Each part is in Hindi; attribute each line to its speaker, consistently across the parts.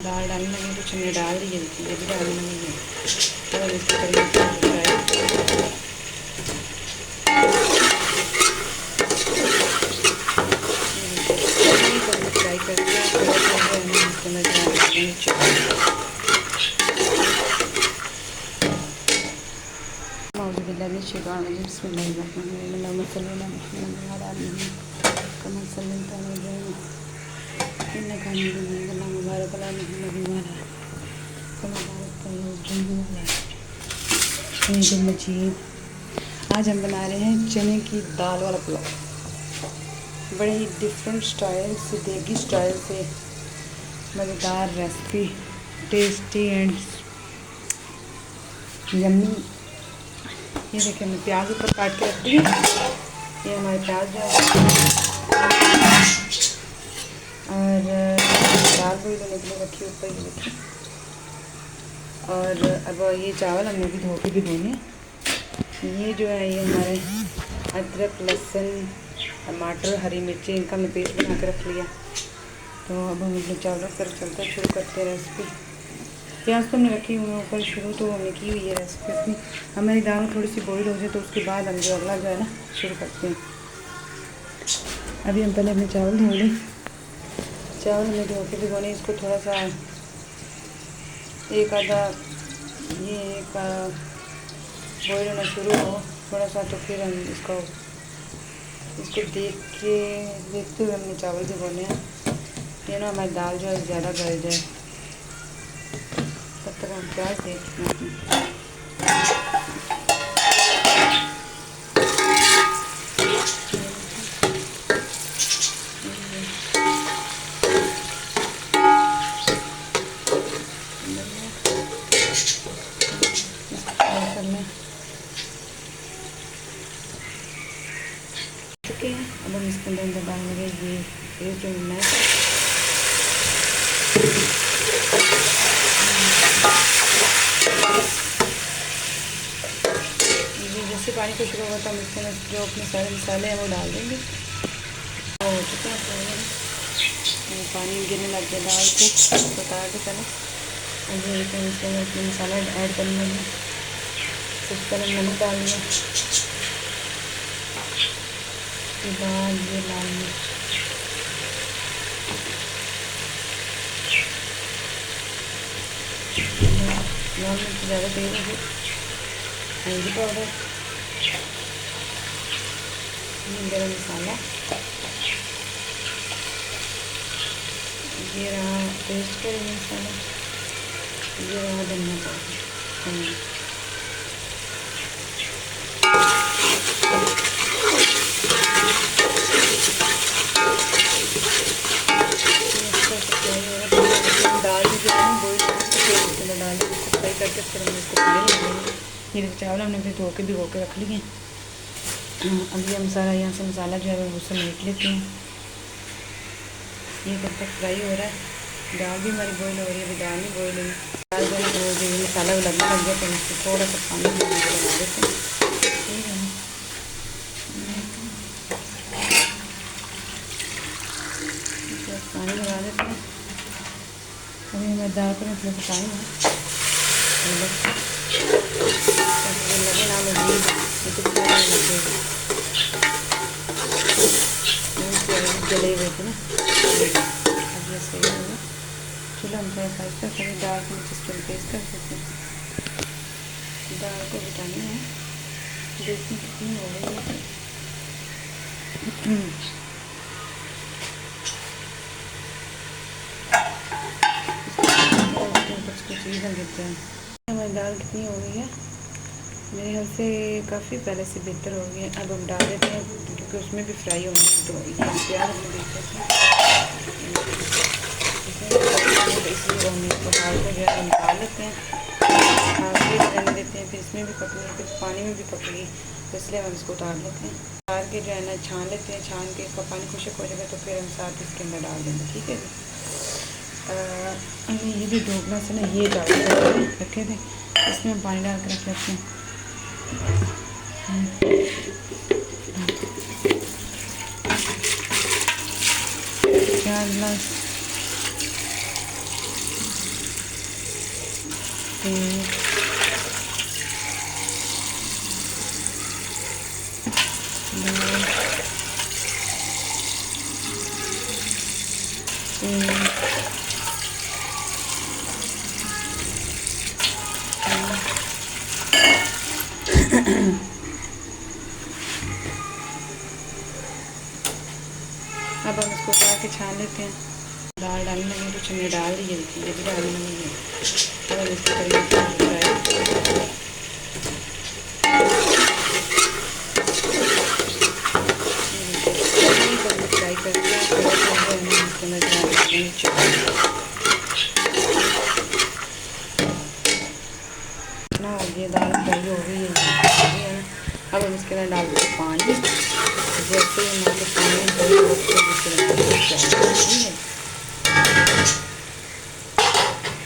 Speaker 1: दाल डालने लगी कुछ हमने डाल दी है, ये भी डालने लगी है और इसको करेंगे फ्राई। फ्राई करके मजीद आज हम बना रहे हैं चने की दाल वाला पुलाव। बड़े ही डिफरेंट स्टाइल से, देगी स्टाइल से मज़ेदार रेसिपी, टेस्टी एंड यम्मी। ये देखिए हमने प्याज ऊपर काट के रख दी है। ये हमारे प्याज जो है और दाल बॉईल होने के लिए रखी ऊपर ही रखी। और अब ये चावल हमने भी धो के भिगोने। ये जो है ये हमारे अदरक, लहसुन, टमाटर, हरी मिर्ची, इनका हमने पेस्ट बना के रख लिया। तो अब हम अपने चावलों पर चलते शुरू करते हैं रेसिपी। प्याज तो हमने रखी हुई है ऊपर, शुरू तो हमने की हुई है रेसिपी अपनी। हमारी दाल थोड़ी सी बॉईल हो जाए तो उसके बाद हम जो अगला जो है ना शुरू करते हैं। अभी हम पहले अपने चावल धो लें। चावल हमने धो के भिगोने, इसको थोड़ा सा एक बॉईल होना शुरू हो थोड़ा सा, तो फिर हम इसको देखते हुए हमने चावल भिगोने हैं। ये ना हमारी दाल जो है ज़्यादा गल जाए तब तक हम प्याज देखते हैं। अब हम इसके अंदर डालेंगे ये जो मैं ये जैसे पानी को शुरू होगा तो हम इसके अंदर जो अपने सारे मसाले हैं वो डाल देंगे। तो चिकन पानी गिरने लग गया दाल से, तो उतार के पहले ये इसके अंदर अपने मसाला ऐड करने लगे। सबसे पहले नमक डाल दिया, उसके बाद ये लाल मिर्च, ज़्यादा तेज है, हल्दी पाउडर, गरम मसाला, ये रहा पेस्ट का मसाला, ये रहा धनिया पाउडर। दाल जो है ना बॉईल करके डाल इसको फ्राई करके फिर हम इसको पीने ये चावल हमने फिर धो के भिगो के रख लिए। अभी हम सारा यहाँ से मसाला जो है वो समेट लेते हैं। ये कब तक फ्राई हो रहा है, दाल भी हमारी बॉईल हो रही है। अभी दाल नहीं बॉईल हुई, दाल जो मसाला लगने लग गया तो इसको थोड़ा सा पानी बना देते हैं। ठीक है, पानी लगा देते हैं। अभी हमें दाल को थोड़ा सा पानी लगे ना मजीद जले हुए थे ना। अब ये सही होगा। चलो हम थोड़ा साइज कर करें, दाल को नीचे पेस्ट कर सकते हैं। दाल को बिठानी है, देखिए कितनी हो गई है। कुछ चीज़ें देते हैं। हमारी दाल कितनी हो गई है, मेरे ख्याल से काफ़ी पहले से बेहतर हो गई है। अब हम डाल देते हैं क्योंकि उसमें भी फ्राई होना है। तो ये प्याज में देखते हैं, इसलिए हम इसको दाल को जो है निकाल लेते हैं, रहने देते हैं। फिर इसमें भी पकेगी, फिर पानी में भी पकेगी, तो इसलिए हम इसको उतार लेते हैं। उतार के जो है ना छान लेते हैं। छान के इसका पानी खुशक हो जाएगा तो फिर हम साथ इसके अंदर डाल देंगे। ठीक है जी। ये जो ढोकला से ना ये चावल रखे थे, इसमें हम पानी डाल के रख लेते हैं। अब हम इसको उतार के छान लेते हैं। दाल डालने लगे तो चने डाल दिए, ये भी डालने लगे। अब हम इसको करेंगे फ्राई करके ना ये दाल फ्राई हो गई है। अब हम इसके अंदर डालते हैं पानी। जैसे ही हमारे पानी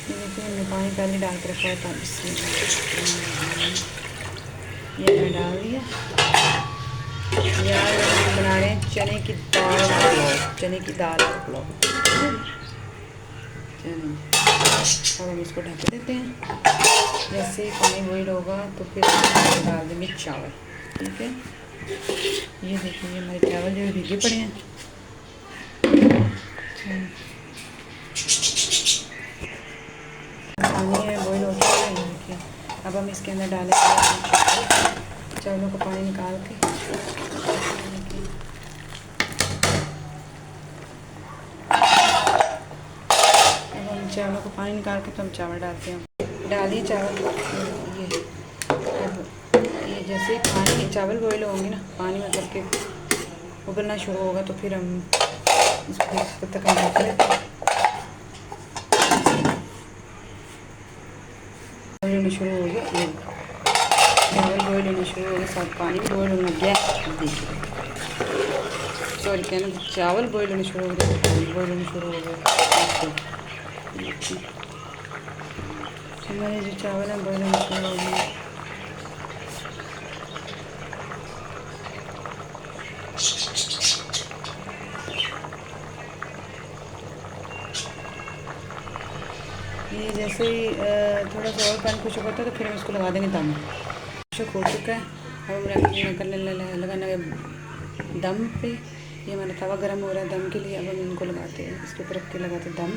Speaker 1: देखिए हमने पानी पहले डाल के रखा था, इसमें ये मैं डाल दिया। यार हम बना रहे हैं चने की दाल पुलाव, चने की दाल पुलाव। चलिए अब हम इसको ढक देते हैं। जैसे ही पानी बॉईल होगा तो फिर डाल देंगे चावल। ठीक है, ये देखिए हमारे चावल जो भीगे पड़े हैं। पानी है बॉईल हो चुका है। देखिए अब हम इसके अंदर डालेंगे चावलों का पानी निकाल के। अब हम चावलों का पानी निकाल के तो हम चावल डालते हैं। डालिए चावल। ये जैसे पानी चावल बॉईल होंगे ना, पानी मतलब के उबलना शुरू होगा तो फिर हम इसको तक हम ढक लेते हैं। बॉईल होना शुरू हो गया, ये चावल बॉईल होना शुरू हो गया, साथ पानी भी बॉईल होना गया। देखिए सॉरी कहना, चावल बॉईल होना शुरू हो गया, पानी बॉईल होना शुरू हो गया। हमारे जो चावल हैं बॉईल होना शुरू हो गए। ये जैसे ही थोड़ा सा और पानी खुश होता है तो फिर हम इसको लगा देंगे दम। खुश हो चुका है। अब हम लगाना है दम पे। ये हमारा तवा गर्म हो रहा है दम के लिए। अब हम इनको लगाते हैं, इसके ऊपर रख के लगाते हैं दम।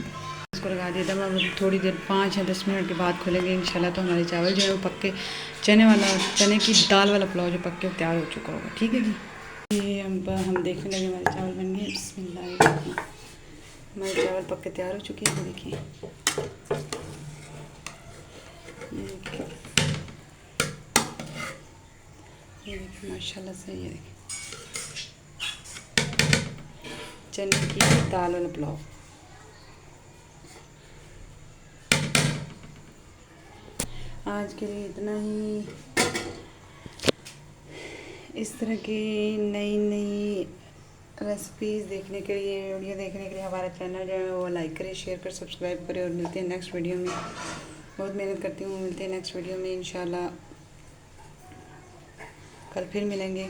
Speaker 1: इसको लगा दिया दम। अब थोड़ी देर 5 या 10 मिनट के बाद खोलेंगे इंशाल्लाह। तो हमारे चावल जो है वो पक्के चने की दाल वाला पुलाव जो पक्के तैयार हो चुका होगा। ठीक है जी, ये हम देखने लगे हमारे चावल बन गए। बिस्मिल्लाह, हमारे चावल पक्के तैयार हो चुके हैं। देखिए ये देखिए माशाल्लाह से। ये देखिए चने की दाल वाला पुलाव। आज के लिए इतना ही। इस तरह की नई रेसिपीज़ देखने के लिए, वीडियो देखने के लिए हमारा चैनल जो है वो लाइक करें, शेयर करें, सब्सक्राइब करें। और मिलते हैं नेक्स्ट वीडियो में। बहुत मेहनत करती हूँ। मिलते हैं नेक्स्ट वीडियो में इंशाल्लाह। कल फिर मिलेंगे,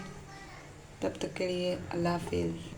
Speaker 1: तब तक के लिए अल्लाह हाफिज़।